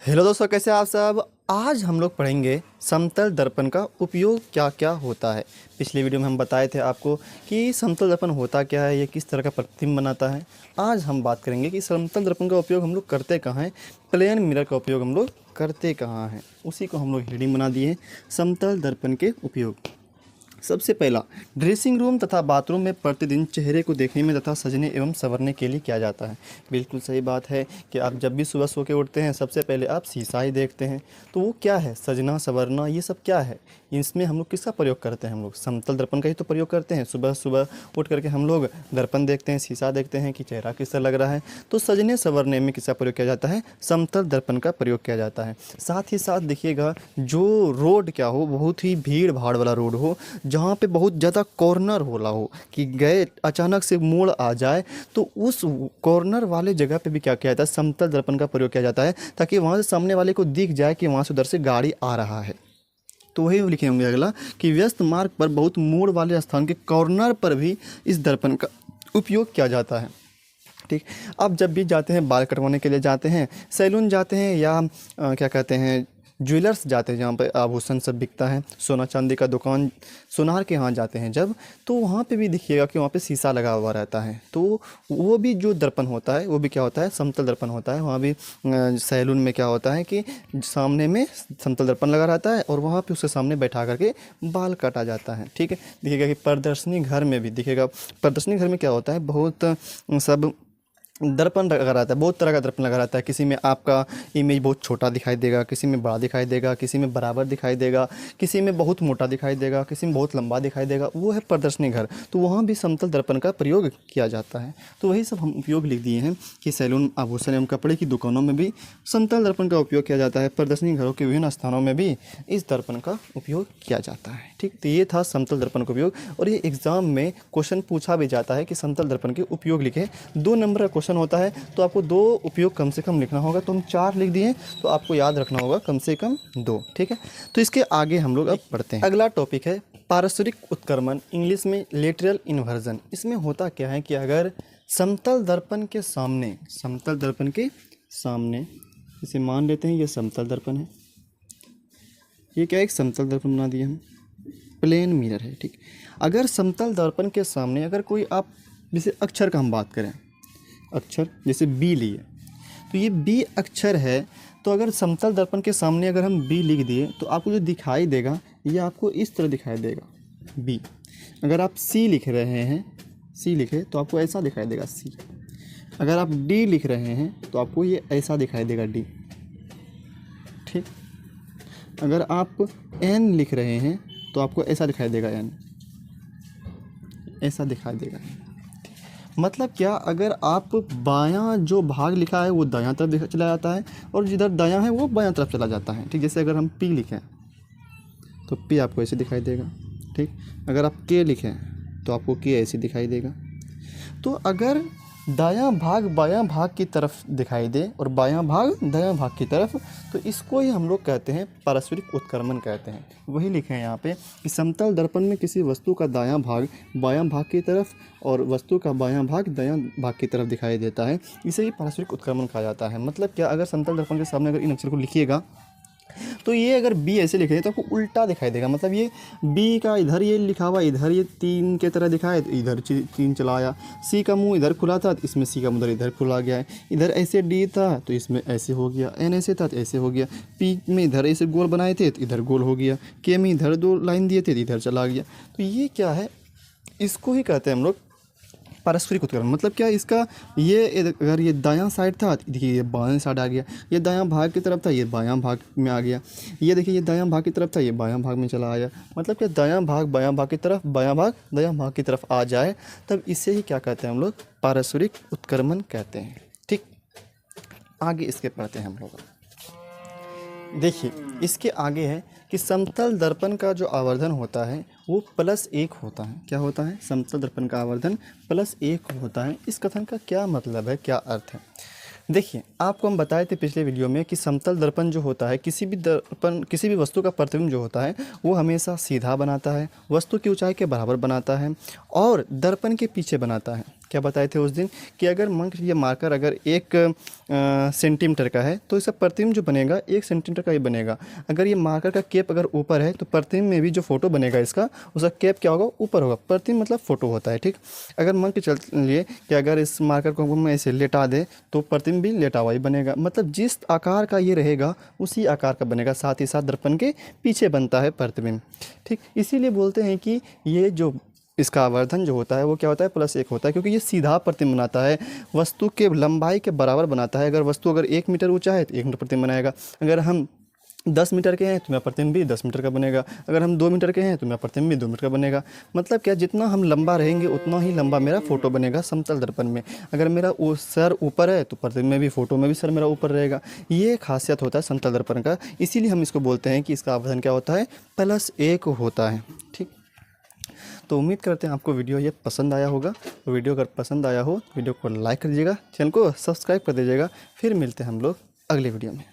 Hello दोस्तों, कैसे हैं आप सब। आज हम लोग पढ़ेंगे समतल दर्पण का उपयोग क्या क्या होता है। पिछले वीडियो में हम बताए थे आपको कि समतल दर्पण होता क्या है, ये किस तरह का प्रतिबिंब बनाता है। आज हम बात करेंगे कि समतल दर्पण का उपयोग हम लोग करते कहाँ हैं, प्लेन मिरर का उपयोग हम लोग करते कहाँ हैं। उसी को हम लोग हेडिंग बना दिए हैं, समतल दर्पण के उपयोग। सबसे पहला, ड्रेसिंग रूम तथा बाथरूम में प्रतिदिन चेहरे को देखने में तथा सजने एवं संवरने के लिए किया जाता है। बिल्कुल सही बात है कि आप जब भी सुबह सो के उठते हैं सबसे पहले आप शीशा ही देखते हैं। तो वो क्या है, सजना संवरना, ये सब क्या है। इसमें हम लोग किसका प्रयोग करते हैं, हम लोग समतल दर्पण का ही तो प्रयोग करते हैं। सुबह सुबह उठ करके हम लोग दर्पण देखते हैं, शीशा देखते हैं कि चेहरा किस तरह लग रहा है। तो सजने संवरने में किसका प्रयोग किया जाता है, समतल दर्पण का प्रयोग किया जाता है। साथ ही साथ देखिएगा, जो रोड क्या हो, बहुत ही भीड़ भाड़ वाला रोड हो, जहाँ पे बहुत ज़्यादा कॉर्नर होला हो कि गए अचानक से मोड़ आ जाए, तो उस कॉर्नर वाले जगह पे भी क्या किया जाता है, समतल दर्पण का प्रयोग किया जाता है, ताकि वहाँ से सामने वाले को दिख जाए कि वहाँ से उधर से गाड़ी आ रहा है। तो वही लिखे होंगे अगला कि व्यस्त मार्ग पर बहुत मोड़ वाले स्थान के कॉर्नर पर भी इस दर्पण का उपयोग किया जाता है। ठीक, आप जब भी जाते हैं, बाल कटवाने के लिए जाते हैं, सैलून जाते हैं, या क्या कहते हैं, ज्वेलर्स जाते हैं जहाँ पर आभूषण सब बिकता है, सोना चांदी का दुकान, सोनार के यहाँ जाते हैं जब, तो वहाँ पे भी देखिएगा कि वहाँ पे शीशा लगा हुआ रहता है। तो वो भी जो दर्पण होता है वो भी क्या होता है, समतल दर्पण होता है। वहाँ भी सैलून में क्या होता है कि सामने में समतल दर्पण लगा रहता है और वहाँ पे उसके सामने बैठा करके बाल काटा जाता है। ठीक है, देखिएगा कि प्रदर्शनी घर में भी दिखेगा, प्रदर्शनी घर में क्या होता है, बहुत सब दर्पण लगा रहता है, बहुत तरह का दर्पण लगा रहता है। किसी में आपका इमेज बहुत छोटा दिखाई देगा, किसी में बड़ा दिखाई देगा, किसी में बराबर दिखाई देगा, किसी में बहुत मोटा दिखाई देगा, किसी में बहुत लंबा दिखाई देगा। वो है प्रदर्शनी घर, तो वहाँ भी समतल दर्पण का प्रयोग किया जाता है। तो वही सब हम उपयोग लिख दिए हैं कि सैलून, आभूषण एवं कपड़े की दुकानों में भी समतल दर्पण का उपयोग किया जाता है, प्रदर्शनी घरों के विभिन्न स्थानों में भी इस दर्पण का उपयोग किया जाता है। ठीक, तो ये था समतल दर्पण का उपयोग। और ये एग्जाम में क्वेश्चन पूछा भी जाता है कि समतल दर्पण के उपयोग लिखे। 2 नंबर का क्वेश्चन होता है, तो आपको 2 उपयोग कम से कम लिखना होगा। तो हम 4 लिख दिए, तो आपको याद रखना होगा कम से कम 2। ठीक है, तो इसके आगे हम लोग अब पढ़ते हैं। अगला टॉपिक है पारस्परिक उत्क्रमण, इंग्लिश में लेटरल इन्वर्जन। इसमें होता क्या है कि अगर समतल दर्पण के सामने, समतल दर्पण के सामने, इसे मान लेते हैं ये समतल दर्पण है, ये क्या, एक समतल दर्पण बना दिया हम, प्लेन मिरर है। ठीक, अगर समतल दर्पण के सामने अगर कोई, आप जैसे अक्षर का हम बात करें, अक्षर जैसे बी लिए, तो ये बी अक्षर है, तो अगर समतल दर्पण के सामने अगर हम बी लिख दिए तो आपको जो दिखाई देगा ये आपको इस तरह दिखाई देगा बी। अगर आप सी लिख रहे हैं, सी लिखे तो आपको ऐसा दिखाई देगा सी। अगर आप डी लिख रहे हैं तो आपको ये ऐसा दिखाई देगा डी। ठीक, अगर आप एन लिख रहे हैं तो आपको ऐसा दिखाई देगा एन, ऐसा दिखाई देगा। मतलब क्या, अगर आप बायां जो भाग लिखा है वो दायां तरफ चला जाता है, और जिधर दायां है वो बायां तरफ चला जाता है। ठीक, जैसे अगर हम पी लिखें तो पी आपको ऐसे दिखाई देगा। ठीक, अगर आप के लिखें तो आपको के ऐसे दिखाई देगा। तो अगर दायां भाग बायां भाग की तरफ दिखाई दे और बायां भाग दायां भाग की तरफ, तो इसको ही हम लोग कहते हैं पारस्परिक उत्क्रमण कहते हैं। वही लिखे हैं यहाँ पे कि समतल दर्पण में किसी वस्तु का दायां भाग बायां भाग की तरफ और वस्तु का बायां भाग दायां भाग की तरफ दिखाई देता है, इसे ही पारस्परिक उत्क्रमण कहा जाता है। मतलब क्या, अगर समतल दर्पण के सामने अगर इन अक्षर को लिखिएगा तो ये अगर बी ऐसे लिखे तो आपको उल्टा दिखाई देगा। मतलब ये बी का इधर ये लिखा हुआ, इधर ये 3 के तरह दिखाए तो इधर 3 चला आया। सी का मुंह इधर खुला था तो इसमें सी का मुंह इधर खुला गया है। इधर ऐसे डी था तो इसमें ऐसे हो गया, एन ऐसे था तो ऐसे हो गया, पी में इधर ऐसे गोल बनाए थे तो इधर गोल हो गया, के में इधर 2 लाइन दिए थे तो इधर चला गया। तो ये क्या है, इसको ही कहते हैं हम लोग पारस्परिक उत्क्रमण। मतलब क्या, इसका ये अगर ये दायां साइड था, देखिए ये बायां साइड आ गया, ये दायां भाग की तरफ था, ये बायां भाग में आ गया, ये देखिए ये दायां भाग की तरफ था, ये बायां भाग में चला आया। मतलब क्या, दायां भाग बायां भाग की तरफ, बायां भाग दायां भाग की तरफ आ जाए, तब इसे ही क्या कहते हैं हम लोग, पारस्परिक उत्क्रमण कहते हैं। ठीक, आगे इसके पढ़ते हैं हम लोग। देखिए इसके आगे है कि समतल दर्पण का जो आवर्धन होता है वो +1 होता है। क्या होता है, समतल दर्पण का आवर्धन +1 होता है। इस कथन का क्या मतलब है, क्या अर्थ है। देखिए, आपको हम बताए थे पिछले वीडियो में कि समतल दर्पण जो होता है, किसी भी वस्तु का प्रतिबिंब जो होता है वो हमेशा सीधा बनाता है, वस्तु की ऊंचाई के बराबर बनाता है और दर्पण के पीछे बनाता है। क्या बताए थे उस दिन कि अगर मान ये मार्कर अगर 1 सेंटीमीटर का है तो इसका प्रतिबिंब जो बनेगा 1 सेंटीमीटर का ही बनेगा। अगर ये मार्कर का कैप अगर ऊपर है तो प्रतिबिंब में भी जो फोटो बनेगा इसका उसका कैप क्या होगा, ऊपर होगा। प्रतिबिंब मतलब फोटो होता है, ठीक। अगर मान के चलिए कि अगर इस मार्कर को हम ऐसे लेटा दें तो प्रतिबिंब भी लेटा हुआ ही बनेगा। मतलब जिस आकार का ये रहेगा उसी आकार का बनेगा, साथ ही साथ दर्पण के पीछे बनता है प्रतिबिंब, ठीक। इसीलिए बोलते हैं कि ये जो इसका आवर्धन जो होता है वो क्या होता है, +1 होता है, क्योंकि ये सीधा प्रतिबिंब बनाता है, वस्तु के लंबाई के बराबर बनाता है। अगर वस्तु अगर 1 मीटर ऊंचा है तो 1 मीटर प्रतिबिंब बनाएगा। अगर हम 10 मीटर के हैं तो मेरा प्रतिबिंब भी 10 मीटर का बनेगा। अगर हम 2 मीटर के हैं तो मेरा प्रतिबिंब भी 2 मीटर का बनेगा। मतलब क्या, जितना हम लंबा रहेंगे उतना ही लंबा मेरा फोटो बनेगा समतल दर्पण में। अगर मेरा सर ऊपर है तो प्रतिबिंब में भी, फोटो में भी सर मेरा ऊपर रहेगा। ये खासियत होता है समतल दर्पण का, इसीलिए हम इसको बोलते हैं कि इसका आवर्धन क्या होता है, +1 होता है, ठीक। तो उम्मीद करते हैं आपको वीडियो ये पसंद आया होगा। तो वीडियो अगर पसंद आया हो वीडियो को लाइक कर दीजिएगा, चैनल को सब्सक्राइब कर दीजिएगा। फिर मिलते हैं हम लोग अगले वीडियो में।